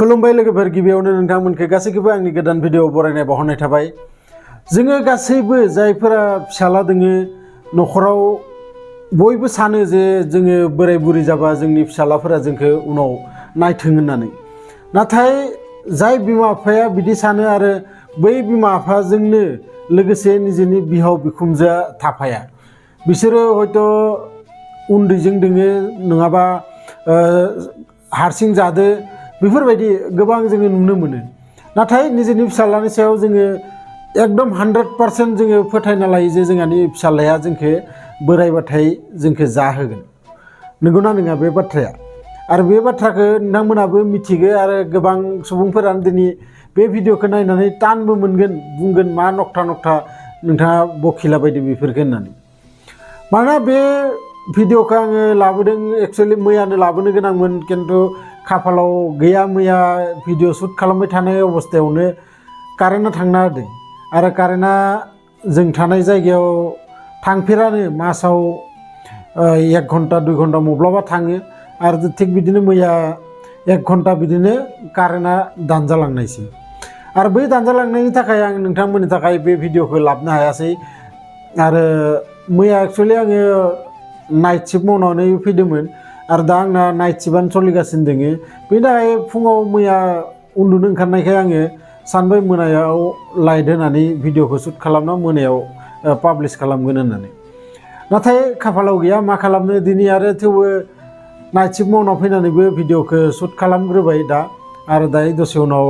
खुलुमबाय लोगोफोर गिबियावनो नोंथांमोनखौ गासैखौबो आंनि गोदान भिडिअ बरायनाय बावहरनाय थाबाय। जोङो गासैबो जायफोरा फिसाला दोङो न'खराव बयबो सानो जे जोङो बोराय बुरि जाबा जोंनि फिसालाफोरा जोंखौ उनाव नायथों होननानै। नाथाय जाय बिमा बिफाया बिदि सानो आरो बै बिमा बिफाजोंनो लोगोसे निजेनि बिहाव बिखुनजोआ थाफाया। बिसोरो हयथ' उन्दैजों दोङो नङाबा हारसिं जादो बेफोरबायदि गोबां जोङो नुनो मोनो। नाथाय निजेनि फिसालानि सायाव जोङो एकदम 100% जोङो फोथायना लायो जे जोंहानि फिसालाया जोंखौ बोरायबाथाय जोंखौ जाहोगोन। नंगौना नङा बे बाथ्राया? आरो बे बाथ्राखौ नोंथांमोनाबो मिथिगो आरो गोबां सुबुंफोरानो दिनै बे भिडिअखौ नायनानै टानबो मोनगोन, बुंगोन मा नक्था नक्था नोंथाङा बखिला बायदि बेफोरखौ होननानै। मानोना बे भिडिअखौ आङो लाबोदों एक्सुअलि मैयानो लाबोनो गोनांमोन, खिन्थु खाफालाव गैया। मैया भिडिअ शुट खालामबाय थानाय अबस्थायावनो कारेन्टआ थांना होदों आरो कारेन्टआ जों थानाय जायगायाव थांफेरानो, मासाव 1 घन्टा 2 घन्टा मब्लाबा थाङो। आरो थिग बिदिनो मैया 1 घन्टा बिदिनो कारेन्टआ दानजालांनायसै। आरो बै दानजालांनायनि थाखाय आं नोंथांमोननि थाखाय बे भिडिअखौ लाबोनो हायासै। आरो मैया एक्सुअलि आङो नाइट शिफ्ट मावनानै फैदोंमोन आरो दा आंना नाइट शिफ्टआनो सोलिगासिनो दङ। बेनि थाखाय फुङाव मैया उन्दुनो ओंखारनायखाय आङो सानबाय मोनायाव लाइट होनानै भिडिअखौ शुट खालामना मोनायाव पाब्लिश खालामगोन होननानै। नाथाय खाफालाव गैया, मा खालामनो दिनै आरो थेवबो नाइट शिफ्ट मावना फैनानैबो भिडिअखौ शुट खालामग्रोबाय दा। आरो दायो दसे उनाव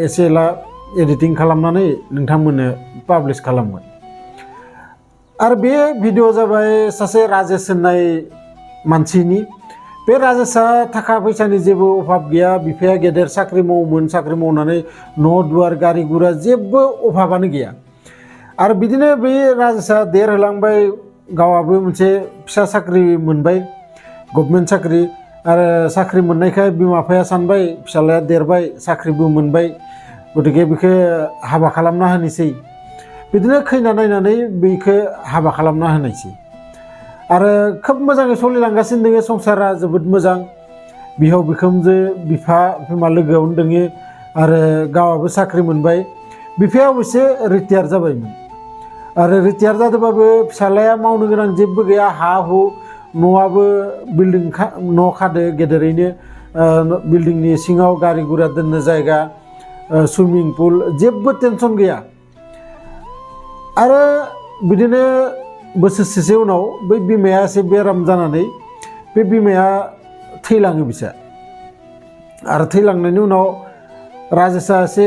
एसे एला एडिटिं खालामनानै नोंथांमोननो पाब्लिश खालामगोन। आरो बे भिडिअ जाबाय सासे राजेश होननाय मानसिनि। बे राजेशआ थाखा फैसानि जेबो अभाब गैया। बिफाया गेदेर साख्रि मावोमोन, साख्रि मावनानै न' दुवार गारि गुरा जेबो अभाबानो गैया। आरो बिदिनो बे राजेशआ देरहोलांबाय, गावआबो मोनसे फिसा साख्रि मोनबाय, गभर्नमेन्ट साख्रि। आरो साख्रि मोननायखाय बिमा बिफाया सानबाय फिसालाया देरबाय, साख्रिबो मोनबाय, गतिके बेखौ हाबा खालामना होनोसै। बिदिनो खैना नायनानै बेखौ हाबा खालामना होनायसै। आरो खोब मोजाङै सोलिलांगासिनो दङ, संसारा जोबोद मोजां। बिहाव बिखुनजो बिफा बिमा लोगोआवनो दङो आरो गावआबो साख्रि मोनबाय। बिफाया अबयसे रिटायार जाबायमोन आरो रिटायार जादोंबाबो फिसालाया मावनो गोनां जेबो गैया। हा हु न'आबो बिल्डिं न' खादो गेदेरैनो, बिल्डिंनि सिङाव गारि गुरा दोननो जायगा, सुइमिं पुल, जेबो टेनसन गैया। आरो बिदिनो बोसोरसेसो उनाव बै बिमाया एसे बेराम जानानै बे बिमाया थैलाङो बिसा। आरो थैलांनायनि उनाव राजेशआ एसे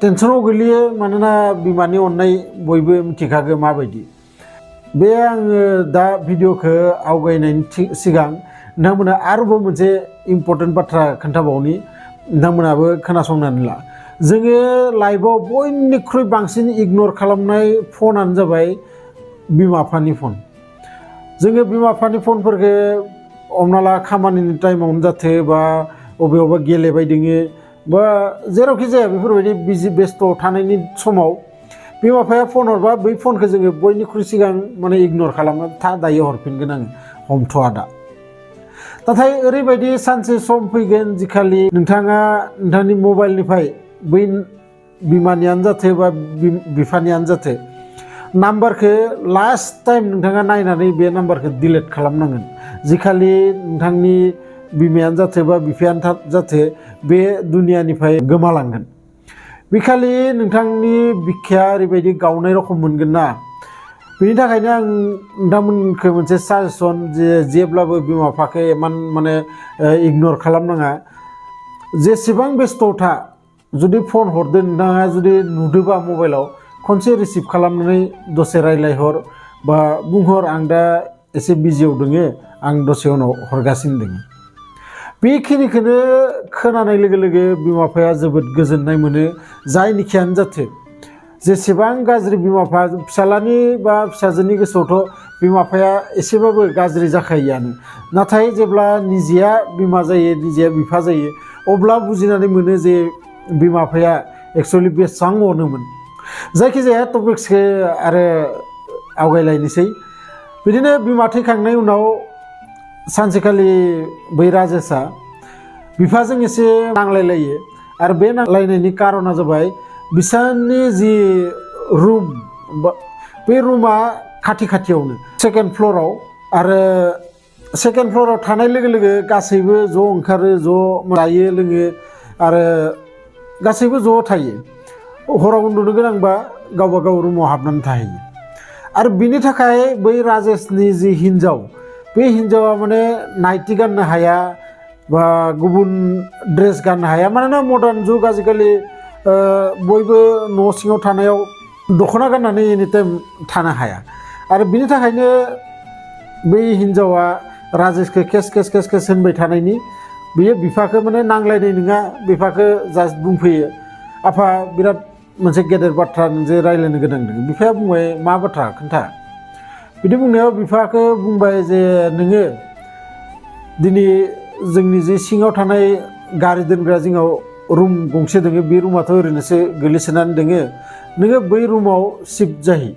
टेनसनाव गोलैयो, मानोना बिमानि अननाय बयबो मिथिखागो माबायदि। बे आङो दा भिडिअखौ आवगायनायनि सिगां नोंथांमोना आरोबाव मोनसे इम्पर्टेन्ट बाथ्रा खोन्थाबावनि, नोंथांमोनाबो खोनासंनानै ला। जोङो लाइफआव बयनिख्रुइ बांसिन इगनर खालामनाय फनानो जाबाय बिमा बिफानि फन। जोङो बिमा बिफानि फनफोरखौ हमना ला खामानिनि टाइमावनो जाथो बा बबेयावबा गेलेबाय दोङो बा जेरावखि जाया बेफोरबायदि बिजि बेस्थ' थानायनि समाव बिमा बिफाया फन हरबा बै फनखौ जोङो बयनिख्रुइ सिगां माने इगनर खालामो, था दायो हरफिनगोन आङो, हमथ'आ दा। नाथाय ओरैबायदि सानसे सम फैगोन जिखालि नोंथाङा नोंथांनि मबाइलनिफ्राय बै बिमानियानो जाथो बा बिफानियानो जाथो नाम्बारखौ लास्ट टाइम नोंथाङा नायनानै बे नाम्बारखौ डिलिट खालामनांगोन। जिखालि नोंथांनि बिमायानो जाथो बा बिफायानो जाथो बे दुनियानिफ्राय गोमालांगोन, बेखालि नोंथांनि बिखाया ओरैबायदि गावनाय रखम मोनगोन ना। बेनि थाखायनो आं नोंथांमोनखौ मोनसे साजेसन जे जेब्लाबो बिमा बिफाखौ इमान माने इगनर खालामनाङा। जेसेबां बेस्थ' था, जुदि फन हरदो नोंथाङा जुदि नुदोबा मबाइलाव खनसे रिसिभ खालामनानै दसे रायज्लायहर बा बुंहर आं दा एसे बिजियाव दोङो, आं दसे उनाव हरगासिनो दङ। बेखिनिखौनो खोनानाय लोगो लोगो बिमा बिफाया जोबोद गोजोननाय मोनो, जायनिखियानो जाथो। जेसेबां गाज्रि बिमा बिफा, फिसालानि बा फिसाजोनि गोसोआवथ' बिमा बिफाया एसेबाबो गाज्रि जाखायोआनो। नाथाय जेब्ला निजेया बिमा जायो, निजेया बिफा जायो, अब्ला बुजिनानै मोनो जे बिमा बिफाया एक्सुअलि बेसेबां अनोमोन। जायखिजाया टपिक्सखौ आरो आवगायलायनोसै। बिदिनो बिमा थैखांनायनि उनाव सानसेखालि बै राजेशआ बिफाजों एसे नांलायलायो आरो बे नांलायनायनि कारना जाबाय बिसानि जि रुम बे रुमा खाथि खाथियावनो सेकेन्ड फ्ल'राव आरो सेकेन्ड फ्ल'राव थानाय लोगो लोगो गासैबो ज' ओंखारो ज' जायो लोङो आरो गासैबो ज' थायो हराव उन्दुनो गोनांबा गावबा गाव रुमाव हाबनानै थाहैयो आरो बिनि थाखाय बै राजेशनि जि हिन्जाव बे हिन्जावा माने नाइटि गाननो हाया बा गुबुन ड्रेस गाननो हाया मानोना मडार्न जुग आजिखालि बयबो न' सिङाव थानायाव दख'ना गाननानै एनि टाइम थानो हाया आरो बिनि थाखायनो बै हिन्जावा राजेशखौ केस केस केस केस होनबाय थानायनि बियो बिफाखौ माने नांलायनाय नङा बिफाखौ जास्ट बुंफैयो आफा बिराद मोनसे गेदेर बाथ्रा नोंजों रायज्लायनो गोनां दङ बिफाया बुंबाय मा बाथ्रा खोन्था बिदि बुंनायाव बिफाखौ बुंबाय जे नोङो दिनै जोंनि जे सिङाव थानाय गारि दोनग्रा जोंनाव रुम गंसे दङ बे रुमाथ' ओरैनोसो गोलैसोनानै दङ नोङो बै रुमाव शिफ्ट जाहै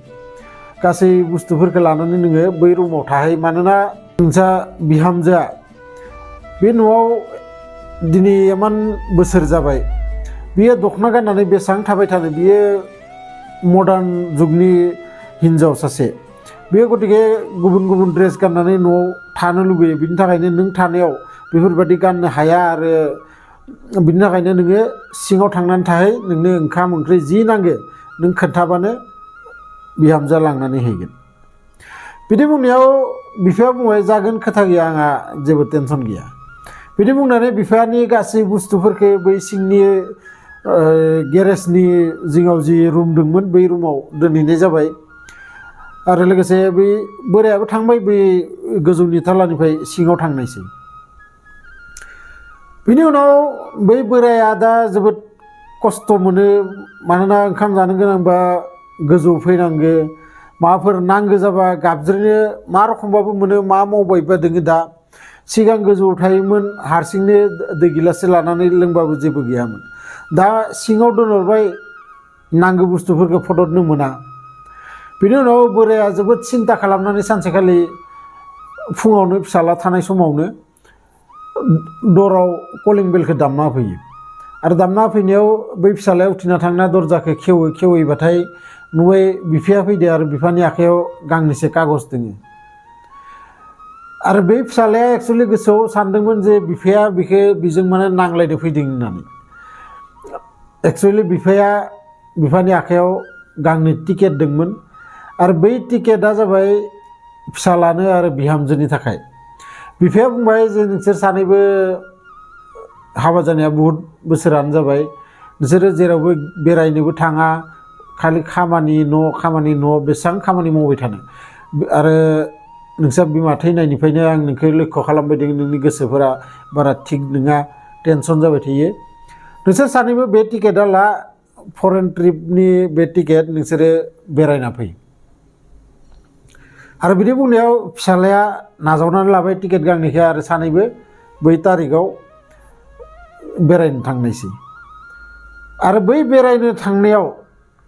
गासै बुस्थुफोरखौ लानानै नोङो बै रुमाव थाहै मानोना नोंसा बिहामजोआ बे न'आव दिनै इमान बोसोर जाबाय बियो दख'ना गाननानै बेसेबां थाबाय थानो बियो मडार्न जुगनि हिन्जाव सासे बेयो गतिके गुबुन गुबुन ड्रेस गाननानै न'आव थानो लुबैयो बिनि थाखायनो नों थानायाव बेफोरबायदि गाननो हाया आरो बिनि थाखायनो नोङो सिङाव थांनानै थाहै नोंनो ओंखाम ओंख्रि जि नांगौ नों खोन्थाबानो बिहामजोआ लांनानै हैगोन बिदि बुंनायाव बिफाया बुंबाय जागोन खोथा गैया आंहा जेबो टेनसन गैया बिदि बुंनानै बिफानि गासै बुस्थुफोरखौ बै सिंनि गेरेजनि जिङाव जि रुम दंमोन बै रुमाव दोनहैनाय जाबाय आरो लोगोसे बै बोरायाबो थांबाय बै गोजौनि थालानिफ्राय सिङाव थांनायसै बिनि उनाव बै बोराया दा जोबोद खस्थ' मोनो मानोना ओंखाम जानो गोनांबा गोजौ फैनांगो माबाफोर नांगौ जाबा गाबज्रिनो मा रखमबाबो मोनो मा मावबायबा दोङो दा सिगां गोजौआव थायोमोन हारसिंनो दै गिलाससे लानानै लोंबाबो जेबो गैयामोन दा सिङाव दोनहरबाय नांगौ बुस्थुफोरखौ फदरनो मोना बिनि उनाव बोराया जोबोद सिन्था खालामनानै सानसेखालि फुङावनो फिसाला थानाय समावनो दराव कलिं बेलखौ दामना होफैयो आरो दामना होफैनायाव बै फिसालाया उथिना थांना दरजाखौ खेवैबाथाय नुबाय बिफाया फैदो आरो बिफानि आखायाव गांनैसो कागज दङ आरो बै फिसालाया एक्सुवेलि गोसोआव सानदोंमोन जे बिफाया बिजों माने नांलायनो फैदों होननानै एक्सुवेलि बिफानि आखायाव गांनै टिकेट दंमोन आरो बै टिकेटआ जाबाय फिसालानो आरो बिहामजोनि थाखाय बिफाया बुंबाय जे नोंसोर सानैबो हाबा जानाया बहुद बोसोरानो जाबाय नोंसोरो जेरावबो बेरायनोबो थाङा खालि खामानि न' बेसेबां खामानि मावबाय थानो आरो नोंसा बिमा थैनायनिफ्रायनो आं नोंखौ लक्ष्य खालामबाय दं नोंनि गोसोफोरा बारा थिग नङा टेनसन जाबाय थायो नोंसोर सानैबो बे टिकेटआ ला फरेन ट्रिपनि बे टिकेट नोंसोरो बेरायना फै आरो बिदि बुंनायाव फिसालाया नाजावनानै लाबाय टिकेट गांनैखौ आरो सानैबो बै तारिखआव बेरायनो थांनायसै आरो बै बेरायनो थांनायाव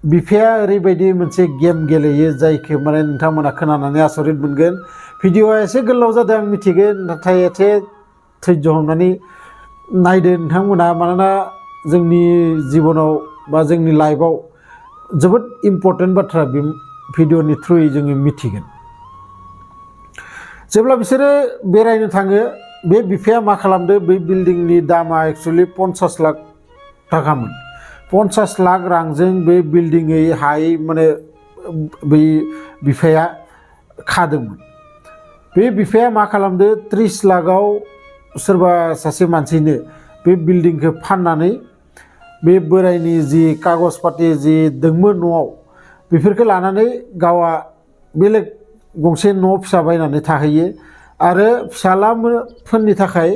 बिफाया ओरैबायदि मोनसे गेम गेलेयो जायखौ माने नोंथांमोना खोनानानै आसरित मोनगोन भिडिअआ एसे गोलाव जादों आं मिथिगोन नाथाय एसे धैर्य हमनानै नायदो नोंथांमोना मानोना जोंनि जिबनाव बा जोंनि लाइफआव जोबोद इम्पर्टेन्ट बाथ्रा बे भिडिअनि थ्रुयै जोङो मिथिगोन जेब्ला बिसोरो बेरायनो थाङो बे बिफाया मा खालामदो बै बिल्डिंनि दामा एक्सुवेलि 50 लाख थाखामोन 50 लाख रांजों बे बिल्डिङै हायै माने बै बिफाया खादोंमोन बे बिफाया मा खालामदो 30 लाखआव सोरबा सासे मानसिनो बे बिल्डिंखौ फाननानै बे बोरायनि जि कागज पाति जि दंमोन न'आव बेफोरखौ लानानै गावा बेलेग गंसे न' फिसा बायनानै थाहैयो आरो फिसालाफोरनि थाखाय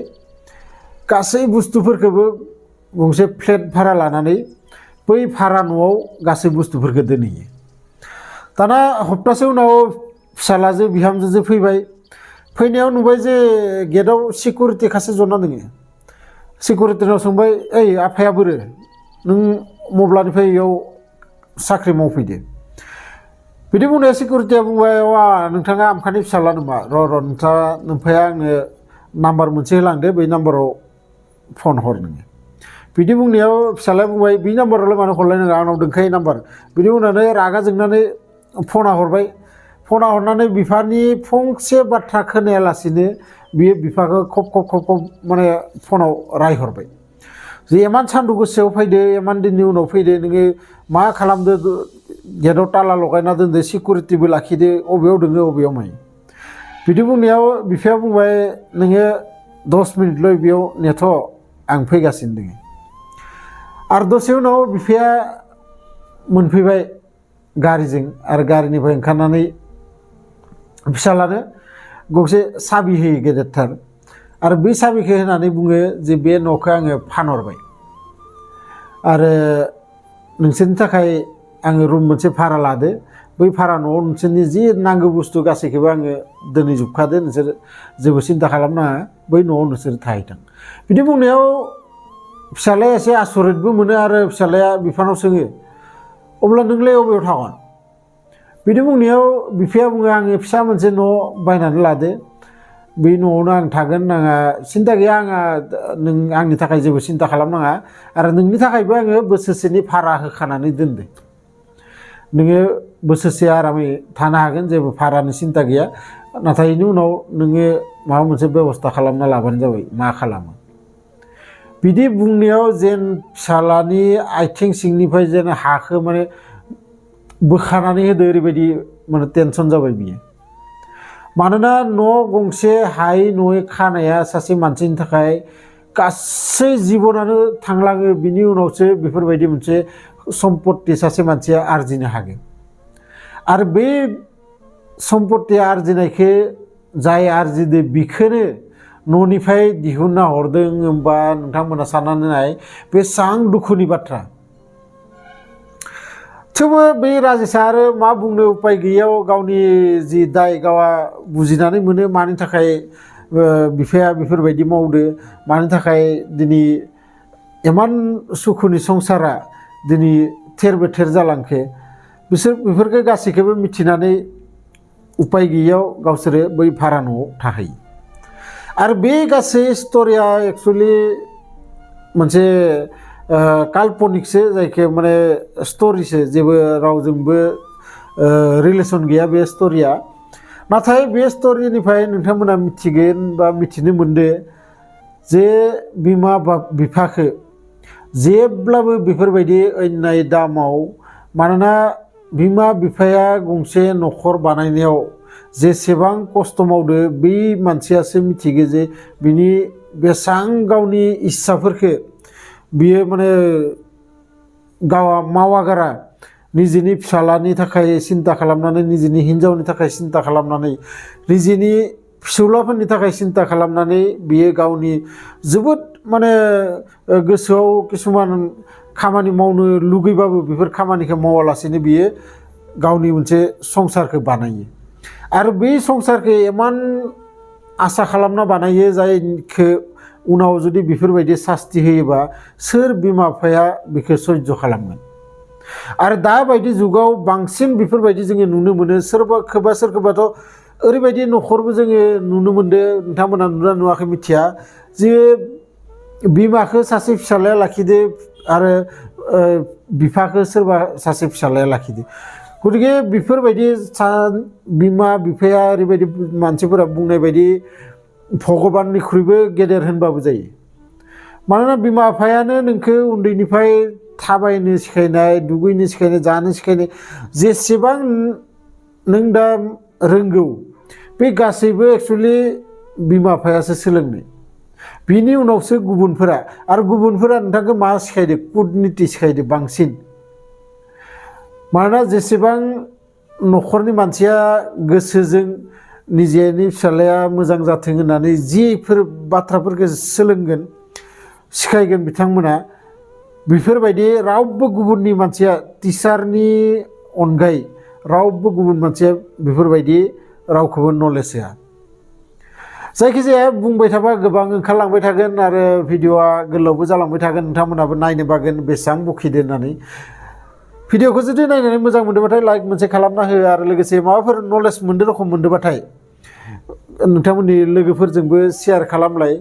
गासै बुस्थुफोरखौबो गंसे फ्लेट भारा लानानै बै भारा न'आव गासै बुस्थुफोरखौ दोनहैयो दाना हप्तासे उनाव फिसालाजों बिहामजोजों फैनायाव नुबाय जे गेटआव सिकिउरिटि खासे जना दङ सिकिउरिटिनाव सोंबाय ओइ आफाया बोरो नों मब्लानिफ्राय इयाव साख्रि मावफैदो बिदि बुंनाया सिकिउरिटिया बुंबाय वा नोंथाङा आमखानि फिसाला नामा र' नोंथाङा नोमफाया आंनो नाम्बार मोनसे होलांदो बै नाम्बाराव फन हर नोङो बिदि बुंनायाव फिसालाया बुंबाय बि नाम्बारावलाय मानो हरलाय नोङो आंनाव दोनखायो नाम्बार बिदि बुंनानै रागा जोंनानै फना हरबाय फना हरनानै बिफानि फंसे बाथ्रा खोनायालासिनो बियो बिफाखौ खब माने फनाव रायहरबाय जे इमान सान्दुं गोसायाव फैदो इमान दिननि उनाव फैदो नोङो मा खालामदो गेटआव ताला लगायना दोनदो सिकिउरिटिबो लाखिदो अबेयाव दोङो अबेयाव मायो बिदि बुंनायाव बिफाया बुंबाय नोङो 10 मिनिटल' बेयाव नेथ' आं फैगासिनो दङ आरो दसे उनाव बिफाया मोनफैबाय गारिजों आरो गारिनिफ्राय ओंखारनानै फिसालानो गंसे साबि होयो गेदेरथार आरो बे साबिखौ होनानै बुङो जे बे न'खौ आङो फानहरबाय आरो नोंसोरनि थाखाय आङो रुम मोनसे भारा लादो बै भारा न'आव नोंसोरनि जि नांगौ बुस्थु गासैखौबो आङो दोनहैजोबखादो नोंसोर जेबो सिन्था खालामनाङा बै न'आव नोंसोर थाहैथों बिदि बुंनायाव फिसालाया एसे आसरितबो मोनो आरो फिसालाया बिफानाव सोङो अब्ला नोंलाय अबेयाव थागोन बिदि बुंनायाव बिफाया बुङो आङो फिसा मोनसे न' बायनानै लादो बे न'आवनो आं थागोन आंहा सिन्था गैया आंहा नों आंनि थाखाय जेबो सिन्था खालामनाङा आरो नोंनि थाखायबो आङो बोसोरसेनि भारा होखानानै दोनदो नोङो बोसोरसे आरामै थानो हागोन जेबो भारानि सिन्था गैया नाथाय बेनि उनाव नोङो माबा मोनसे बेबस्था खालामना लाबानो जाबाय मा खालामो बिदि बुंनायाव जेन फिसालानि आथिं सिंनिफ्राय जेन हाखौ माने बोखानानै होदो ओरैबायदि माने टेनसन जाबाय बियो मानोना न' गंसे हाय न'यै खानाया सासे मानसिनि थाखाय गासै जिबनानो थांलाङो बिनि उनावसो बेफोरबायदि मोनसे सम्पत्ति सासे मानसिया आरजिनो हागोन आरो बे सम्पत्ति आरजिनायखौ जाय आरजिदो बिखौनो न'निफ्राय दिहुनना हरदों होनबा नोंथांमोना साननानै नाय बेसेबां दुखुनि बाथ्रा थेवबो बे राजेशआ आरो मा बुंनो उपाय गैयैयाव गावनि जि दाय गावा बुजिनानै मोनो मानि थाखाय बिफाया बेफोरबायदि मावदो मानि थाखाय दिनै इमान सुखुनि संसारा दिनै थेर बेथेर जालांखो बेफोरखौ गासैखौबो मिथिनानै उपाय गैयैयाव गावसोरो बै भारा न'आव थाहैयो आरो बे गासै स्ट'रिया एक्सुवेलि मोनसे काल्पनिकसो जायखौ माने स्ट'रिसो जेबो रावजोंबो रिलेसन गैया बे स्ट'रिया नाथाय बे स्ट'रिनिफ्राय नोंथांमोना मिथिगोन बा मिथिनो मोनदो जे बिमा बिफाखौ जेब्लाबो बेफोरबायदि अन्याय दामाव मानोना बिमा बिफाया गंसे न'खर बानायनायाव जेसेबां खस्थ' मावदो बै मानसियासो मिथिगो जे बिनि बेसां गावनि इस्साफोरखौ बियो माने गावा मावागारा निजेनि फिसालानि थाखाय सिन्था खालामनानै निजेनि हिन्जावनि थाखाय सिन्था खालामनानै निजेनि फिसौलाफोरनि थाखाय सिन्था खालामनानै बियो गावनि जोबोद माने गोसोआव किसुमान खामानि मावनो लुगैबाबो बेफोर खामानिखौ मावालासेनो बियो गावनि मोनसे संसारखौ बानायो आरो बे संसारखौ इमान आसा खालामना बानायो जायखौ उनाव जुदि बेफोरबायदि सास्ति होयोबा सोर बिमा बिफाया बेखौ सैज्य खालामगोन आरो दाबायदि जुगाव बांसिन बेफोरबायदि जोङो नुनो मोनो सोरखौबाथ' ओरैबायदि न'खरबो जोङो नुनो मोनदों नोंथांमोना नुना नुवाखै मिथिया जे बिमाखौ सासे फिसालाया लाखिदो आरो बिफाखौ सोरबा सासे फिसालाया लाखिदो गतिके बेफोरबायदि बिमा बिफाया ओरैबायदि मानसिफोरा बुंनाय बायदि भगबाननिख्रुइबो गेदेर होनबाबो जायो मानोना बिमा बिफायानो नोंखौ उन्दैनिफ्राय थाबायनो सिखायनाय दुगैनो सिखायनाय जानो सिखायनाय जेसेबां नों दा रोंगौ बे गासैबो एक्सुवेलि बिमा बिफायासो सोलोंनाय बिनि उनावसो गुबुनफोरा आरो गुबुनफोरा नोंथांखौ मा सिखायदो कुटनिति सिखायदो बांसिन मानोना जेसेबां न'खरनि मानसिया गोसोजों निजेनि फिसालाया मोजां जाथों होननानै जिफोर बाथ्राफोरखौ सोलोंगोन सिखायगोन बिथांमोना बेफोरबायदि रावबो गुबुननि मानसिया टिचारनि अनगायै रावबो गुबुन मानसिया बेफोरबायदि रावखौबो नलेज होआ जायखिजाया बुंबाय थाबा गोबां ओंखारलांबाय थागोन आरो भिडिअआ गोलावबो जालांबाय थागोन नोंथांमोनाबो नायनो बागोन बेसेबां बखिदो होननानै भिडिअखौ जुदि नायनानै मोजां मोनदोंबाथाय लाइक मोनसे खालामना हो आरो लोगोसे माबाफोर नलेज मोनदो रखम मोनदोंबाथाय नोंथांमोननि लोगोफोरजोंबो शेयार खालामलाय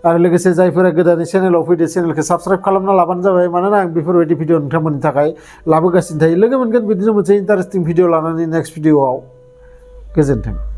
आरो लोगोसे जायफोरा गोदानै चेनेलाव फैदो चेनेलखौ साबस्क्राइब खालामना लाबानो जाबाय मानोना आं बेफोरबायदि भिडिअ नोंथांमोननि थाखाय लाबोगासिनो थायो लोगो मोनगोन बिदिनो मोनसे इन्टारेस्टिं भिडिअ लानानै नेक्स्ट भिडिअआव गोजोन्थों।